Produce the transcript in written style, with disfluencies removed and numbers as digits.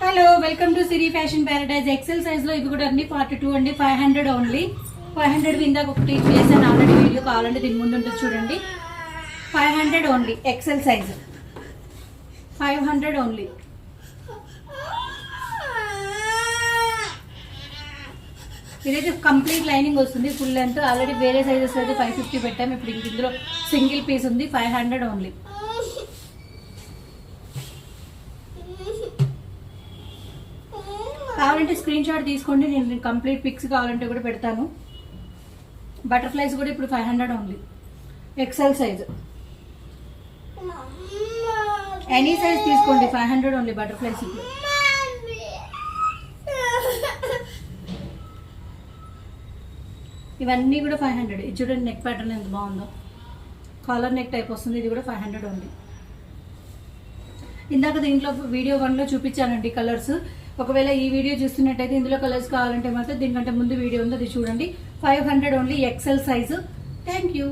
Hello welcome to Siri fashion paradise. XL size లో ఇవి కూడా అన్ని పార్ట్ 2 అండి. 500 ఓన్లీ. 500 ఇందాక ఒకటి చేశాను ఆల్రెడీ, వీడియో కావాలంటే దీని ముందు ఉంటుంది చూడండి. 500 ఓన్లీ ఎక్సెల్ సైజ్. 500 ఓన్లీ. ఇదైతే కంప్లీట్ లైనింగ్ వస్తుంది ఫుల్ లెంత్. ఆల్రెడీ వేరే సైజెస్ అయితే 550 పెట్టాము. ఇప్పుడు ఇందులో సింగిల్ పీస్ ఉంది. 500 ఓన్లీ. కావాలంటే స్క్రీన్ షాట్ తీసుకోండి, నేను కంప్లీట్ పిక్స్ కావాలంటే కూడా పెడతాను. బటర్ఫ్లైస్ కూడా ఇప్పుడు 500 only. XL size any size తీసుకోండి. 500 ఓన్లీ బటర్ఫ్లైస్. ఇప్పుడు ఇవన్నీ కూడా 500. ఇది చూడండి నెక్ ప్యాటర్న్ ఎంత బాగుందో, కాలర్ నెక్ టైప్ వస్తుంది. ఇది కూడా 500 ఓన్లీ. ఇందాక దీంట్లో వీడియో 1లో చూపించానండి కలర్స్. ఒకవేళ ఈ వీడియో చూస్తున్నట్టయితే ఇందులో కలర్స్ కావాలంటే మాత్రం దీనికంటే ముందు వీడియో ఉంది, అది చూడండి. 500 only XL size. Thank you.